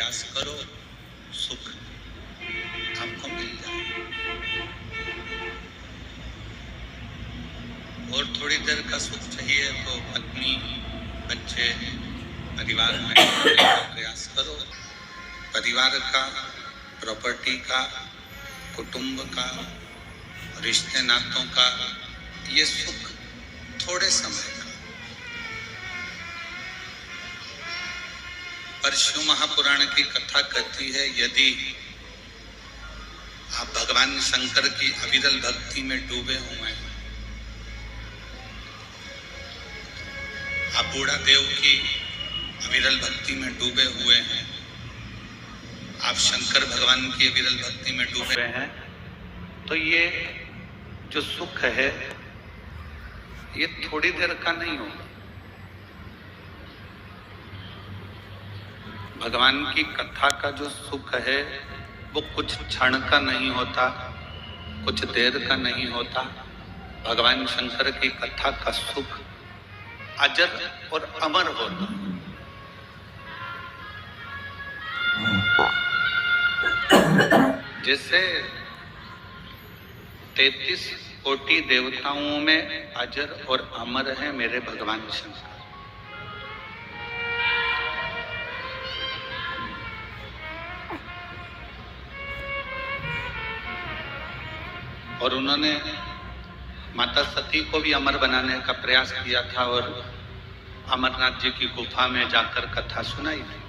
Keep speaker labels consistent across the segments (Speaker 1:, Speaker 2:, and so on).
Speaker 1: प्रयास करो, सुख आपको मिल जाए। और थोड़ी देर का सुख चाहिए तो पत्नी, बच्चे, परिवार में रहने का प्रयास करो। परिवार का, प्रॉपर्टी का, कुटुंब का, रिश्ते नातों का ये सुख थोड़े समय का। पर शिव महापुराण की कथा कहती है, यदि आप भगवान शंकर की अविरल भक्ति में डूबे हुए हैं, आप बूढ़ा देव की अविरल भक्ति में डूबे हुए हैं, आप शंकर भगवान की अविरल भक्ति में डूबे हैं, तो ये जो सुख है ये थोड़ी देर का नहीं होगा। भगवान की कथा का जो सुख है वो कुछ क्षण का नहीं होता, कुछ देर का नहीं होता। भगवान शंकर की कथा का सुख अजर और अमर होता है। जैसे 33 कोटि देवताओं में अजर और अमर है मेरे भगवान शंकर। और उन्होंने माता सती को भी अमर बनाने का प्रयास किया था और अमरनाथ जी की गुफा में जाकर कथा सुनाई थी।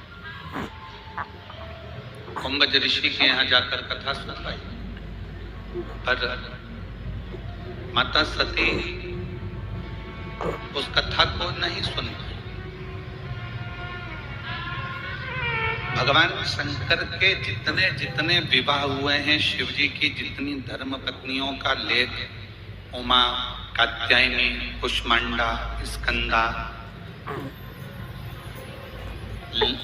Speaker 1: कुंभज ऋषि के यहाँ जाकर कथा सुनाई, पर माता सती उस कथा को नहीं सुन पाई। भगवान शंकर के जितने जितने विवाह हुए हैं, शिव जी की जितनी धर्म पत्नियों का लेख, उमा, कात्यायनी, कुष्मांडा, स्कंदा,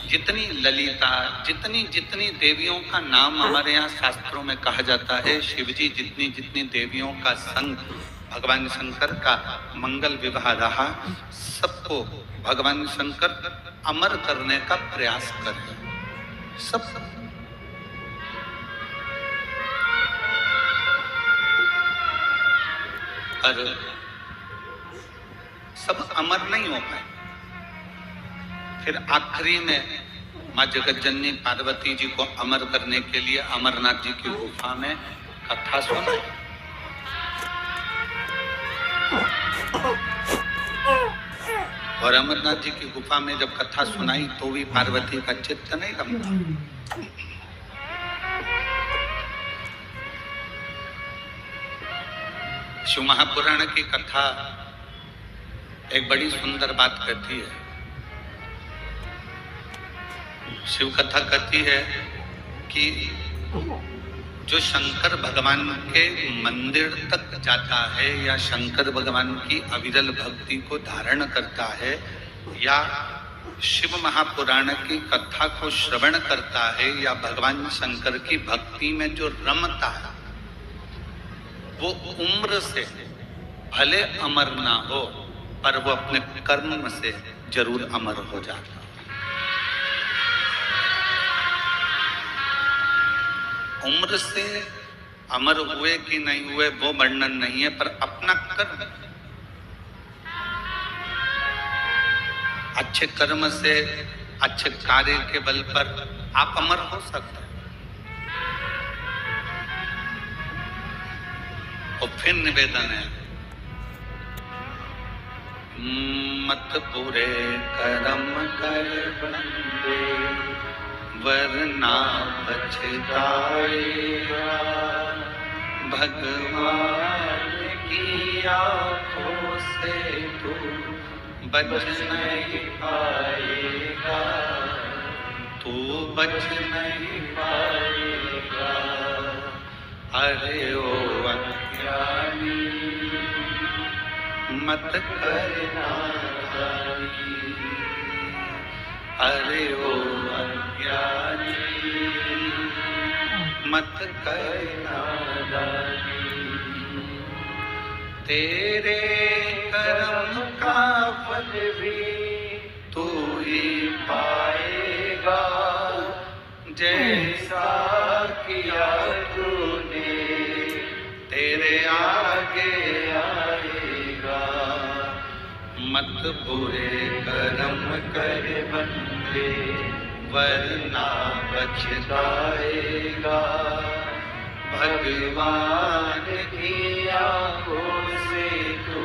Speaker 1: जितनी ललिता, जितनी जितनी देवियों का नाम हमारे यहाँ शास्त्रों में कहा जाता है, शिव जी जितनी जितनी देवियों का संग भगवान शंकर का मंगल विवाह रहा, सबको भगवान शंकर अमर करने का प्रयास कर रहे हैं। सब और सब अमर नहीं हो पाए। फिर आखिरी में माँ जगतजननी पार्वती जी को अमर करने के लिए अमरनाथ जी की गुफा में कथा सुनाई। और अमरनाथ जी की गुफा में जब कथा सुनाई तो भी पार्वती का चित्त नहीं रमता। शिव महापुराण की कथा एक बड़ी सुंदर बात कहती है। शिव कथा कहती है कि जो शंकर भगवान के मंदिर तक जाता है या शंकर भगवान की अविरल भक्ति को धारण करता है या शिव महापुराण की कथा को श्रवण करता है या भगवान शंकर की भक्ति में जो रमता है, वो उम्र से भले अमर ना हो पर वो अपने कर्म से जरूर अमर हो जाता है। उम्र से अमर हुए कि नहीं हुए वो वर्णन नहीं है, पर अपना कर्म, अच्छे कर्म से, अच्छे कार्य के बल पर आप अमर हो सकते हैं। और फिर निवेदन है, मत पूरे कर्म कर बंदे वरना पछताएगा, भगवान की आंखों से तू बच नहीं पाएगा, तू बच नहीं पाएगा। अरे ओ अज्ञानी मत करना नादानी, अरे ओ अज्ञानी मत करना नादानी। तेरे कर्म का फल भी तू ही पाएगा, ऐसा किया तूने, तेरे आगे आएगा। मत बुरे कर्म कर बंदे, वरना पछताएगा। भगवान की आंखों से तू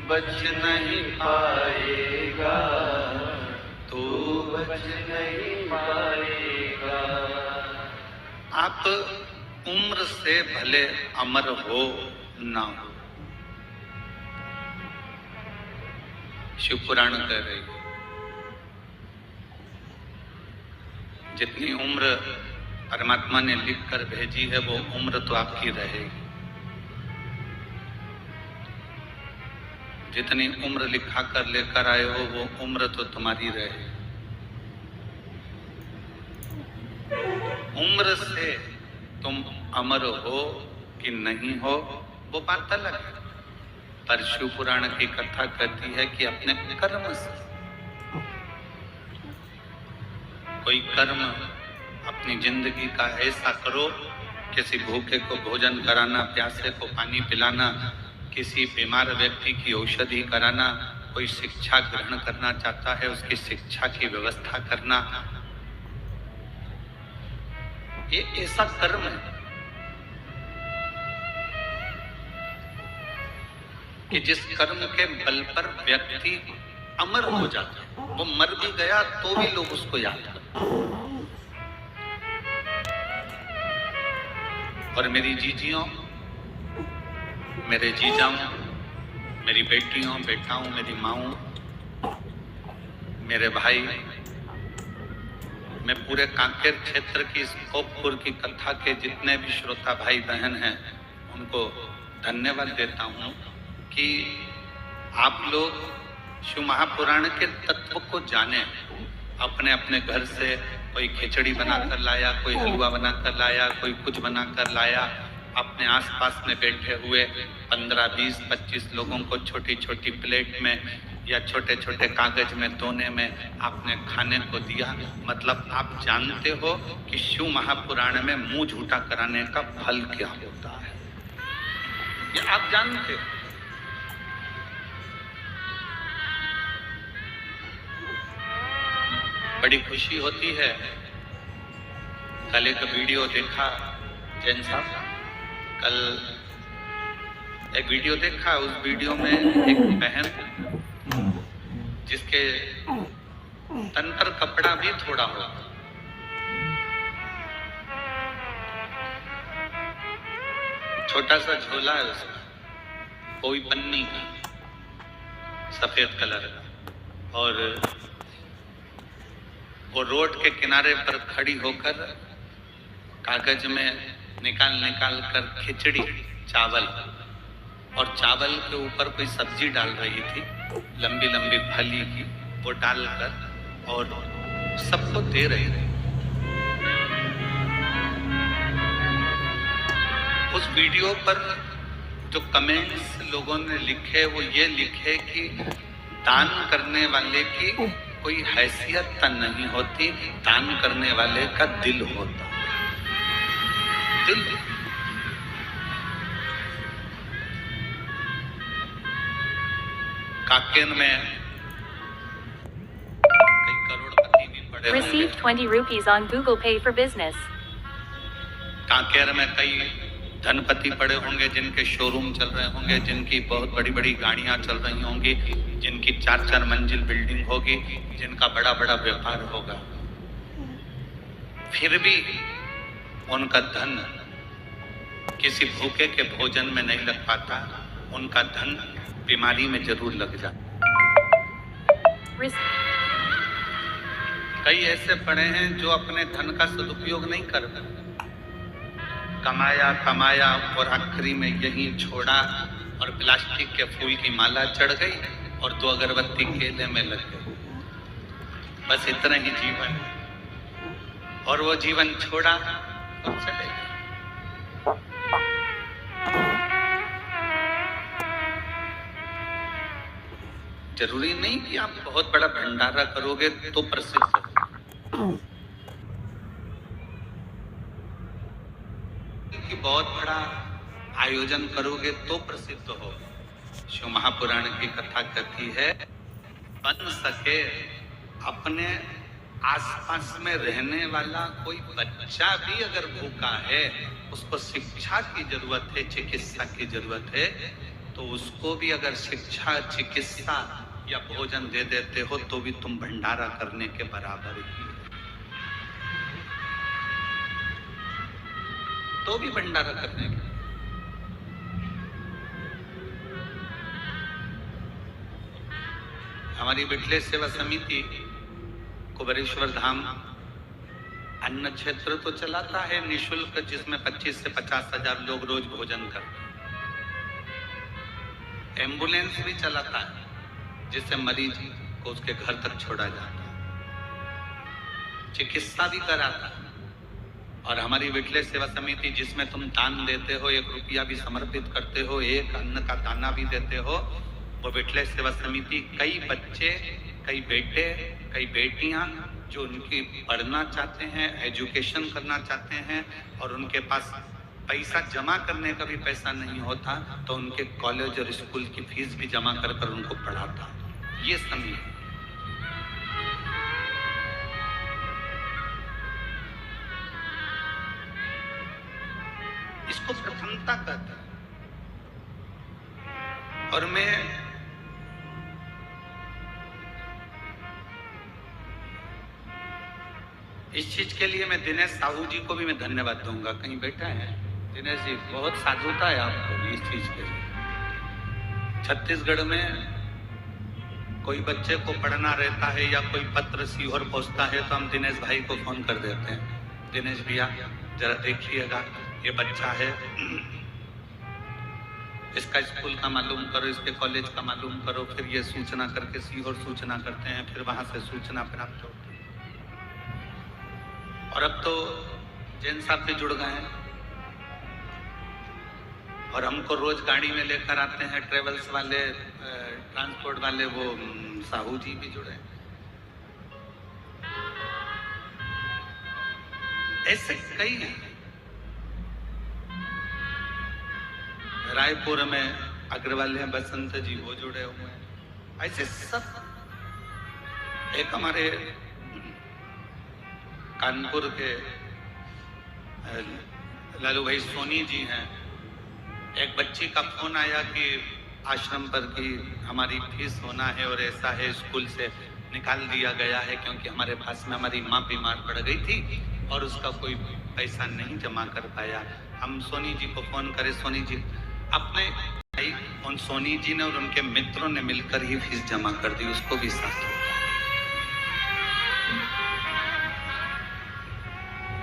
Speaker 1: बच नहीं पाएगा, तू बच नहीं पाएगा। आप उम्र से भले अमर हो ना हो, शिव पुराण कह रही है, जितनी उम्र परमात्मा ने लिख कर भेजी है वो उम्र तो आपकी रहेगी। जितनी उम्र लिखा कर लेकर आए हो वो उम्र तो तुम्हारी रहेगी। उम्र से तुम अमर हो कि नहीं हो वो बात अलग है, पर शिव पुराण की कथा कहती है कि अपने कर्म से, कोई कर्म अपनी जिंदगी का ऐसा करो, किसी भूखे को भोजन कराना, प्यासे को पानी पिलाना, किसी बीमार व्यक्ति की औषधि कराना, कोई शिक्षा ग्रहण करना चाहता है उसकी शिक्षा की व्यवस्था करना, ये ऐसा कर्म है कि जिस कर्म के बल पर व्यक्ति अमर हो जाता है। वो मर भी गया तो भी लोग उसको याद करते। और मेरी जीजियों, मेरे जीजाओं, मेरी बेटियों, बेटाओं, मेरी माओं, मेरे भाई, मैं पूरे कांकेर क्षेत्र की इस भोगपुर की कथा के जितने भी श्रोता भाई बहन हैं उनको धन्यवाद देता हूं कि आप लोग शिव महापुराण के तत्व को जाने। अपने अपने घर से कोई खिचड़ी बनाकर लाया, कोई हलवा बनाकर लाया, कोई कुछ बनाकर लाया, अपने आसपास में बैठे हुए 15, 20, 25 लोगों को छोटी छोटी प्लेट में या छोटे छोटे कागज में दोने में आपने खाने को दिया। मतलब आप जानते हो कि शिव महापुराण में मुंह झूठा कराने का फल क्या होता है, ये आप जानते हो। बड़ी खुशी होती है। कल एक वीडियो देखा जैन साहब, कल एक वीडियो देखा, उस वीडियो में एक बहन जिसके तन पर कपड़ा भी थोड़ा हो, छोटा सा झोला है उसका, कोई पन्नी का, सफेद कलर का, और वो रोड के किनारे पर खड़ी होकर कागज में निकाल निकाल कर खिचड़ी, चावल, और चावल के ऊपर कोई सब्जी डाल रही थी, लंबी लंबी फली की, वो डालकर और सबको दे रही थी। उस वीडियो पर जो कमेंट्स लोगों ने लिखे वो ये लिखे कि दान करने वाले की कोई हैसियत नहीं होती, दान करने वाले का दिल होता है। दिल। काकेर में कई करोड़पति भी पड़े होंगे।
Speaker 2: Received 20 rupees on Google Pay for business.
Speaker 1: Kanker में कई धनपति पड़े होंगे जिनके शोरूम चल रहे होंगे, जिनकी बहुत बड़ी बड़ी गाड़ियां चल रही होंगी, जिनकी 4-4 मंजिल बिल्डिंग होगी, जिनका बड़ा बड़ा व्यापार होगा। फिर भी उनका धन किसी भूखे के भोजन में नहीं लग पाता, उनका धन बीमारी में जरूर लग जाता। कई ऐसे पड़े हैं जो अपने धन का सदुपयोग नहीं कर पाते, कमाया कमाया और आखिरी में यही छोड़ा और प्लास्टिक के फूल की माला चढ़ गई और 2 अगरबत्ती केले में लग गई। बस इतना ही जीवन, और वो जीवन छोड़ा और चले गए। जरूरी नहीं कि आप बहुत बड़ा भंडारा करोगे तो प्रसिद्ध हो। बहुत बड़ा आयोजन करोगे तो प्रसिद्ध हो। शिव महापुराण की कथा कहती है, बन सके अपने आसपास में रहने वाला कोई बच्चा भी अगर भूखा है, उसको शिक्षा की जरूरत है, चिकित्सा की जरूरत है, तो उसको भी अगर शिक्षा, चिकित्सा या भोजन दे देते हो तो भी तुम भंडारा करने के बराबर ही, तो भी भंडारा करने के। हमारी बिटले सेवा समिति कुबेरेश्वर धाम अन्न क्षेत्र तो चलाता है निशुल्क, जिसमें 25 से 50,000 लोग रोज भोजन करते हैं। एम्बुलेंस भी चलाता है, जिससे मरीज को उसके घर तक छोड़ा जाता है। चिकित्सा भी कराता है। और हमारी विटले सेवा समिति, जिसमें तुम दान देते हो, 1 रुपया भी समर्पित करते हो, एक अन्न का दाना भी देते हो, वो विटले सेवा समिति कई बच्चे, कई बेटे, कई बेटियां जो उनकी पढ़ना चाहते हैं, एजुकेशन करना चाहते हैं और उनके पास पैसा जमा करने का भी पैसा नहीं होता, तो उनके कॉलेज और स्कूल की फीस भी जमा कर कर उनको पढ़ाता। ये समिति इसको प्रथमता कहता है। और मैं इस चीज के लिए मैं दिनेश साहू जी को भी मैं धन्यवाद दूंगा। कहीं बैठा है दिनेश जी, बहुत साधुता है आपको भी इस चीज के लिए। छत्तीसगढ़ में कोई बच्चे को पढ़ना रहता है या कोई पत्र सीहोर पहुंचता है तो हम दिनेश भाई को फोन कर देते हैं, दिनेश भैया जरा देखिएगा, ये बच्चा है, इसका स्कूल का मालूम करो, इसके कॉलेज का मालूम करो। फिर ये सूचना करके सीहोर सूचना करते हैं, फिर वहां से सूचना प्राप्त होती है। और अब तो जैन साहब भी जुड़ गए हैं और हमको रोज गाड़ी में लेकर आते हैं ट्रेवल्स वाले, ट्रांसपोर्ट वाले, वो साहू जी भी जुड़े। ऐसे कई हैं। रायपुर में अग्रवाल हैं बसंत जी, वो जुड़े हुए हैं। ऐसे सब। एक हमारे कानपुर के लालू भाई सोनी जी हैं। एक बच्ची का फोन आया कि आश्रम पर की हमारी फीस होना है और ऐसा है, स्कूल से निकाल दिया गया है क्योंकि हमारे पास में हमारी माँ बीमार पड़ गई थी और उसका कोई पैसा नहीं जमा कर पाया। हम सोनी जी को फोन करे, सोनी जी अपने भाई, उन सोनी जी ने और उनके मित्रों ने मिलकर ही फीस जमा कर दी, उसको भी साथ।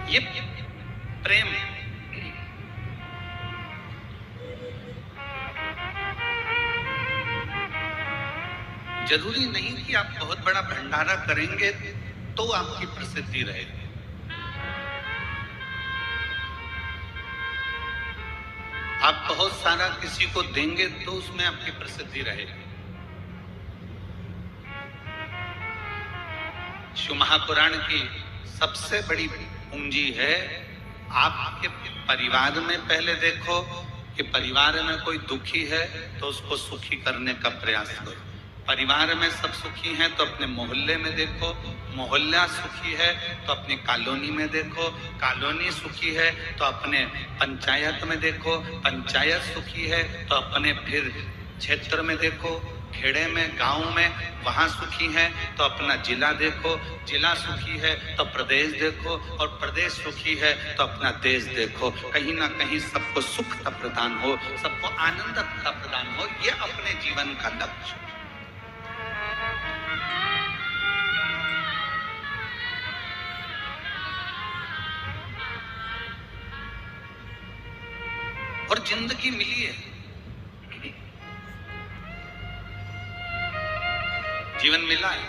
Speaker 1: ये प्रेम। जरूरी नहीं कि आप बहुत बड़ा भंडारा करेंगे तो आपकी प्रसिद्धि रहेगी। आप बहुत सारा किसी को देंगे तो उसमें आपकी प्रसिद्धि रहेगी। शिव महापुराण की सबसे बड़ी पूंजी है, आपके परिवार में पहले देखो कि परिवार में कोई दुखी है तो उसको सुखी करने का प्रयास करो। परिवार में सब सुखी हैं तो अपने मोहल्ले में देखो, मोहल्ला सुखी है तो अपनी कॉलोनी में देखो, कॉलोनी सुखी है तो अपने पंचायत में देखो, पंचायत सुखी है तो अपने फिर क्षेत्र में देखो, खेड़े में, गांव में, वहां सुखी है तो अपना जिला देखो, जिला सुखी है तो प्रदेश देखो, और प्रदेश सुखी है तो अपना देश देखो। कहीं ना कहीं सबको सुख का प्रदान हो, सबको आनंद का प्रदान हो, ये अपने जीवन का लक्ष्य। और जिंदगी मिली है, जीवन मिला है।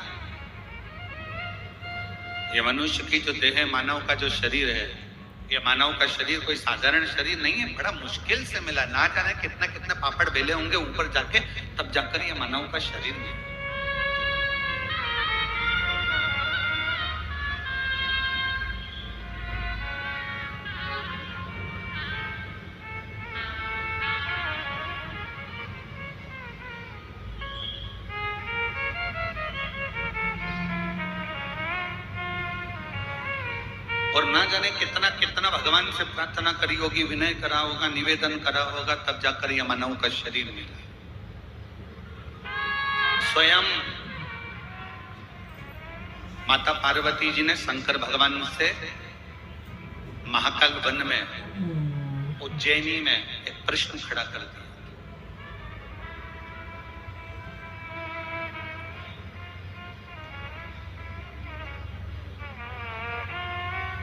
Speaker 1: ये मनुष्य की जो देह है, मानव का जो शरीर है, ये मानव का शरीर कोई साधारण शरीर नहीं है, बड़ा मुश्किल से मिला। ना जाने कितना कितने पापड़ बेले होंगे ऊपर जाके, तब जाकर ये मानव का शरीर मिला। और ना जाने कितना कितना भगवान से प्रार्थना करी होगी, विनय करा होगा, निवेदन करा होगा, तब जाकर यह मानव का शरीर मिला। स्वयं माता पार्वती जी ने शंकर भगवान से महाकाल वन में, उज्जैनी में एक प्रश्न खड़ा कर दिया।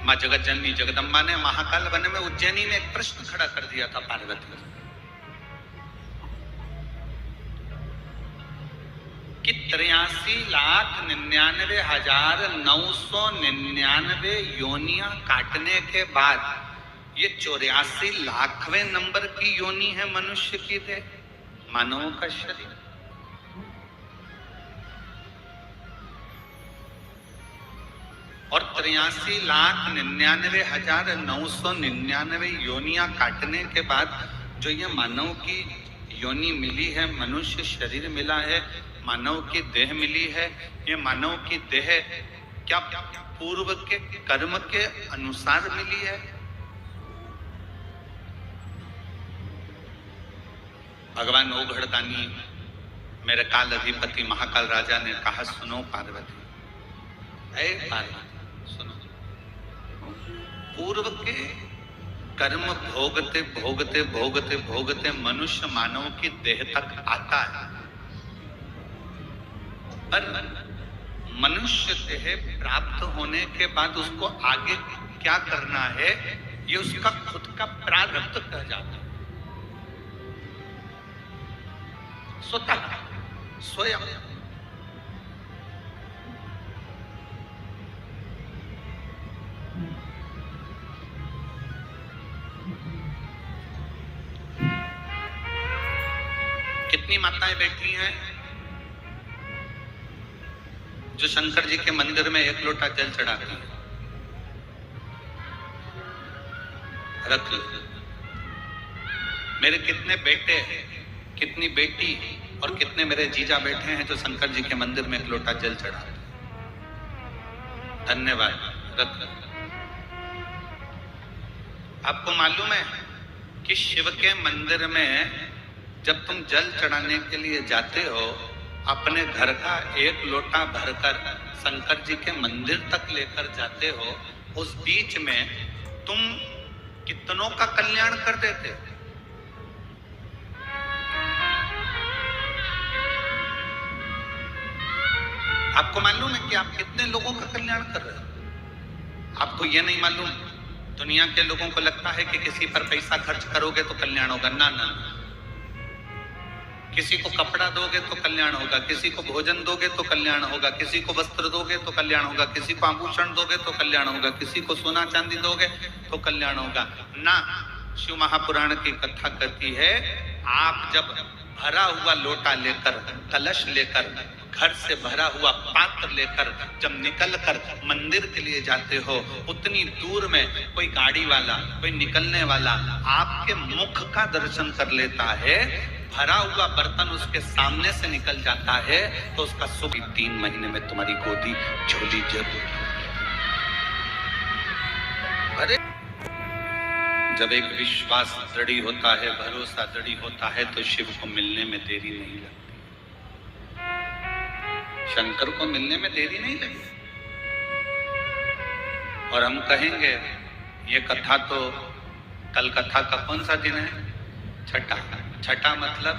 Speaker 1: मां जगत जननी जगदम्बा ने महाकाल वन में उज्जैनी में एक प्रश्न खड़ा कर दिया था पार्वती कि 83,99,999 योनियां काटने के बाद ये 84,00,000वें नंबर की योनि है मनुष्य की देह, मानव का शरीर। और 83,99,999 योनियां काटने के बाद जो ये मानव की योनि मिली है, मनुष्य शरीर मिला है, मानव की देह मिली है, ये मानव की देह क्या पूर्व के कर्म के अनुसार मिली है? भगवान ओघड़दानी मेरे काल अधिपति महाकाल राजा ने कहा, सुनो पार्वती, ऐ पार्वती सुनो, पूर्व के कर्म भोगते भोगते भोगते भोगते मनुष्य मानव की देह तक आता है, पर मनुष्य देह प्राप्त होने के बाद उसको आगे क्या करना है ये उसका खुद का प्रारब्ध कह जाता है। स्वतः स्वयं कितनी माताएं बैठी हैं जो शंकर जी के मंदिर में एक लोटा जल चढ़ाती है, रख लो। मेरे कितने बेटे, कितनी बेटी और कितने मेरे जीजा बैठे हैं जो शंकर जी के मंदिर में एक लोटा जल चढ़ाते हैं। धन्यवाद, रख लो। आपको मालूम है कि शिव के मंदिर में जब तुम जल चढ़ाने के लिए जाते हो, अपने घर का एक लोटा भरकर शंकर जी के मंदिर तक लेकर जाते हो, उस बीच में तुम कितनों का कल्याण कर देते हो। आपको मालूम है कि आप कितने लोगों का कल्याण कर रहे हो? आपको यह नहीं मालूम, दुनिया के लोगों को लगता है कि किसी पर पैसा खर्च करोगे तो कल्याण होगा। ना ना, किसी को कपड़ा दोगे तो कल्याण होगा, किसी को भोजन दोगे तो कल्याण होगा, किसी को वस्त्र दोगे तो कल्याण होगा, किसी को आभूषण दोगे तो कल्याण होगा, किसी को सोना चांदी दोगे तो कल्याण होगा। ना, शिव महापुराण की कथा कहती है, आप जब भरा हुआ लोटा लेकर, कलश लेकर, घर से भरा हुआ पात्र लेकर जब निकल कर मंदिर के लिए जाते हो, उतनी दूर में कोई गाड़ी वाला, कोई निकलने वाला आपके मुख का दर्शन कर लेता है, भरा हुआ बर्तन उसके सामने से निकल जाता है, तो उसका सुख 3 महीने में तुम्हारी गोदी झोली जरूर। अरे जब एक विश्वास दृढ़ होता है, भरोसा दृढ़ होता है, तो शिव को मिलने में देरी नहीं लगती, शंकर को मिलने में देरी नहीं लगती। और हम कहेंगे ये कथा तो, कल कथा का कौन सा दिन है? छठा। छठा मतलब